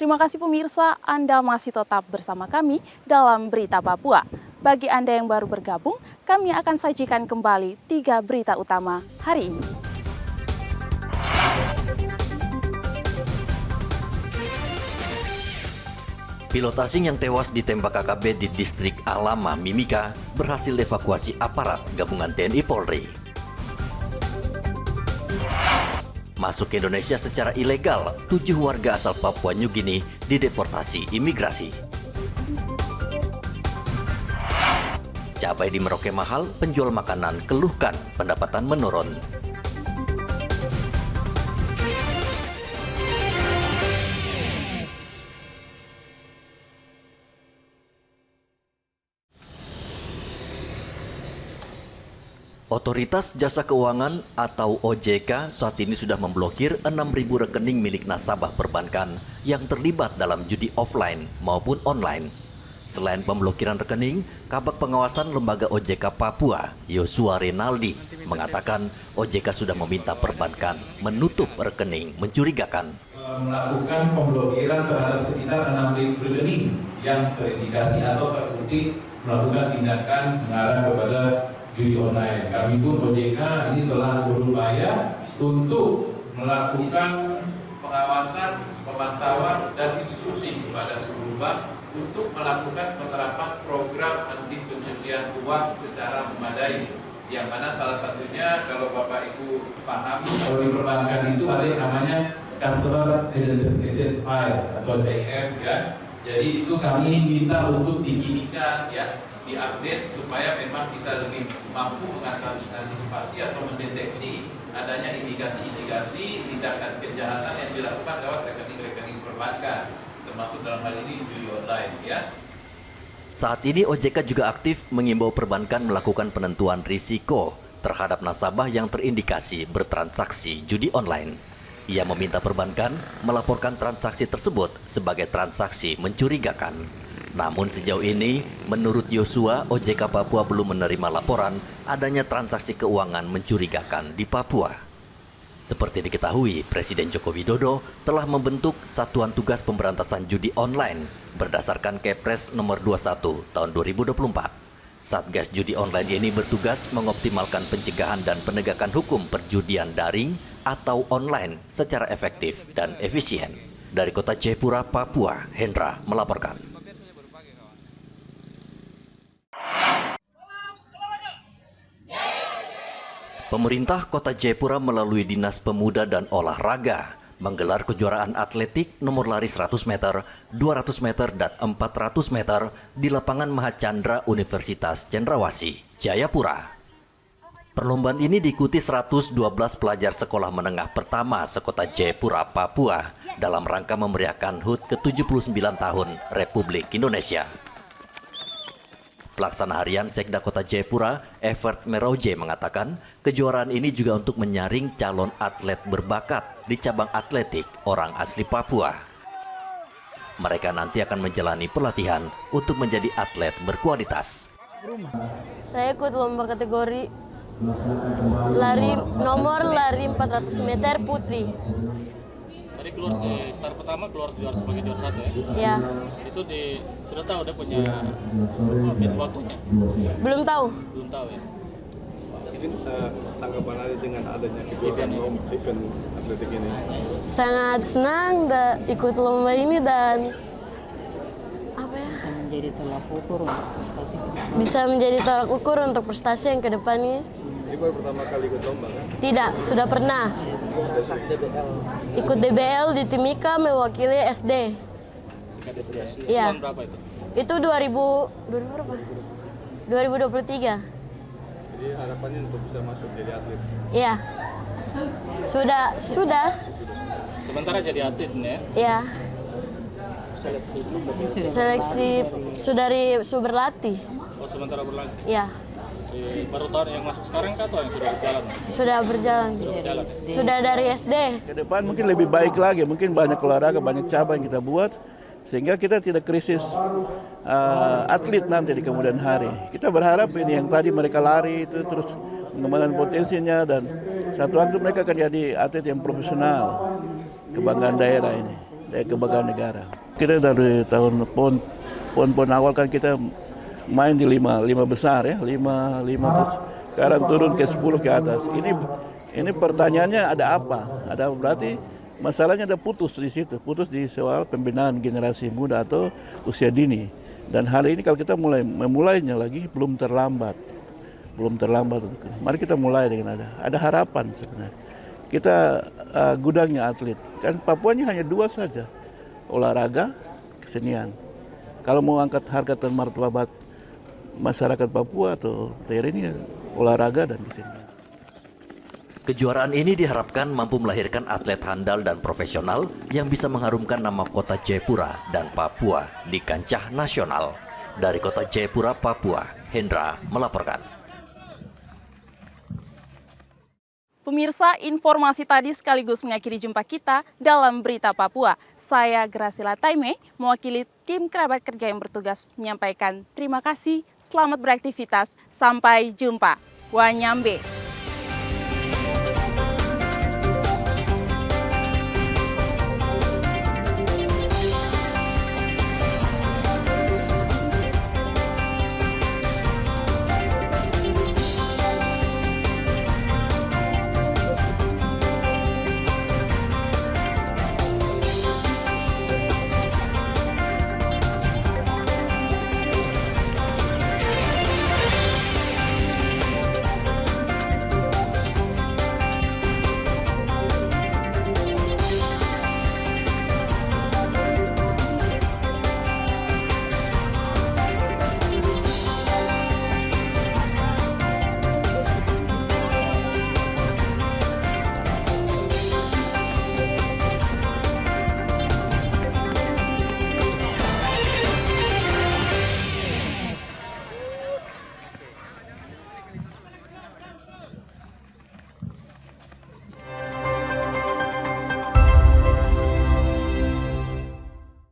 Terima kasih pemirsa, Anda masih tetap bersama kami dalam Berita Papua. Bagi Anda yang baru bergabung, kami akan sajikan kembali 3 berita utama hari ini. Pilot asing yang tewas ditembak KKB di distrik Alama, Mimika berhasil evakuasi aparat gabungan TNI Polri. Masuk ke Indonesia secara ilegal, 7 warga asal Papua New Guinea dideportasi imigrasi. Cabai di Merauke mahal, penjual makanan keluhkan pendapatan menurun. Otoritas Jasa Keuangan atau OJK saat ini sudah memblokir 6.000 rekening milik nasabah perbankan yang terlibat dalam judi offline maupun online. Selain pemblokiran rekening, Kabag Pengawasan Lembaga OJK Papua, Yosua Renaldi, mengatakan OJK sudah meminta perbankan menutup rekening mencurigakan. Melakukan pemblokiran terhadap sekitar 6.000 rekening yang terindikasi atau terbukti melakukan tindakan mengarah kepada judi online. Kami pun OJK ini telah berupaya untuk melakukan pengawasan, pemantauan, dan instruksi kepada seluruh bank untuk melakukan penerapan program anti pencucian uang secara memadai. Yang mana salah satunya kalau Bapak Ibu paham, kalau di perbankan itu ada yang namanya Customer Identification File atau CIF ya. Jadi itu kami minta untuk dikinikan ya, diupdate supaya memang bisa lebih mampu mengantisipasi atau mendeteksi adanya indikasi-indikasi tindakan kejahatan yang dilakukan lewat rekening-rekening perbankan, termasuk dalam hal ini judi online ya. Saat ini OJK juga aktif mengimbau perbankan melakukan penentuan risiko terhadap nasabah yang terindikasi bertransaksi judi online. Ia meminta perbankan melaporkan transaksi tersebut sebagai transaksi mencurigakan. Namun sejauh ini, menurut Yosua, OJK Papua belum menerima laporan adanya transaksi keuangan mencurigakan di Papua. Seperti diketahui, Presiden Joko Widodo telah membentuk Satuan Tugas Pemberantasan Judi Online berdasarkan Kepres nomor 21 tahun 2024. Satgas Judi Online ini bertugas mengoptimalkan pencegahan dan penegakan hukum perjudian daring atau online secara efektif dan efisien. Dari Kota Jayapura, Papua, Hendra melaporkan. Pemerintah Kota Jayapura melalui Dinas Pemuda dan Olahraga menggelar kejuaraan atletik nomor lari 100 meter, 200 meter, dan 400 meter di lapangan Mahacandra Universitas Cendrawasih, Jayapura. Perlombaan ini diikuti 112 pelajar sekolah menengah pertama sekota Jayapura, Papua dalam rangka memeriahkan HUT ke-79 tahun Republik Indonesia. Pelaksana harian Sekda Kota Jayapura, Evert Meroje mengatakan, kejuaraan ini juga untuk menyaring calon atlet berbakat di cabang atletik orang asli Papua. Mereka nanti akan menjalani pelatihan untuk menjadi atlet berkualitas. Saya ikut lomba kategori lari 400 meter putri. Tadi keluar start pertama keluar sebagai juara 1 ya? Ya. Itu sudah tahu udah punya waktunya? Belum tahu. Belum tahu ya. Ini tanggapan Anda dengan adanya kejuaraan event atletik ini? Sangat senang ikut lomba ini dan bisa menjadi tolak ukur untuk prestasi. Bisa menjadi tolak ukur untuk prestasi yang ke depannya. Ini baru pertama kali ikut lomba kan? Tidak, sudah pernah. Ikut DBL di Timika mewakili SD. Tingkat SD ya? Iya. Tahun berapa itu? Itu 2023. Jadi harapannya untuk bisa masuk jadi atlet? Iya. Sudah. Sementara jadi atlet nih ya? Iya. Seleksi sudah berlatih. Oh sementara berlanjut? Iya. Baru tahun yang masuk sekarang kah atau yang sudah berjalan? Sudah berjalan. Sudah dari SD. Ke depan mungkin lebih baik lagi, mungkin banyak olahraga, banyak cabang yang kita buat sehingga kita tidak krisis atlet nanti di kemudian hari. Kita berharap ini yang tadi mereka lari itu terus mengembangkan potensinya dan satu waktu mereka akan jadi atlet yang profesional, kebanggaan daerah ini. dari kebanggaan negara. Kita dari tahun PON awal kan kita main di lima besar ya, lima terus sekarang turun ke 10 ke atas. Ini pertanyaannya ada apa? Ada berarti masalahnya ada putus di situ, putus di soal pembinaan generasi muda atau usia dini. Dan hal ini kalau kita memulainya lagi belum terlambat. Mari kita mulai dengan ada harapan sebenarnya. Kita gudangnya atlet. Kan Papua ini hanya 2 saja, olahraga, kesenian. Kalau mau angkat harkat dan martabat masyarakat Papua atau daerah ini olahraga dan kesenian. Kejuaraan ini diharapkan mampu melahirkan atlet handal dan profesional yang bisa mengharumkan nama kota Jayapura dan Papua di kancah nasional. Dari kota Jayapura, Papua, Hendra melaporkan. Pemirsa, informasi tadi sekaligus mengakhiri jumpa kita dalam Berita Papua. Saya Gracila Taime, mewakili tim kerabat kerja yang bertugas menyampaikan terima kasih, selamat beraktivitas, sampai jumpa. Wanyambe.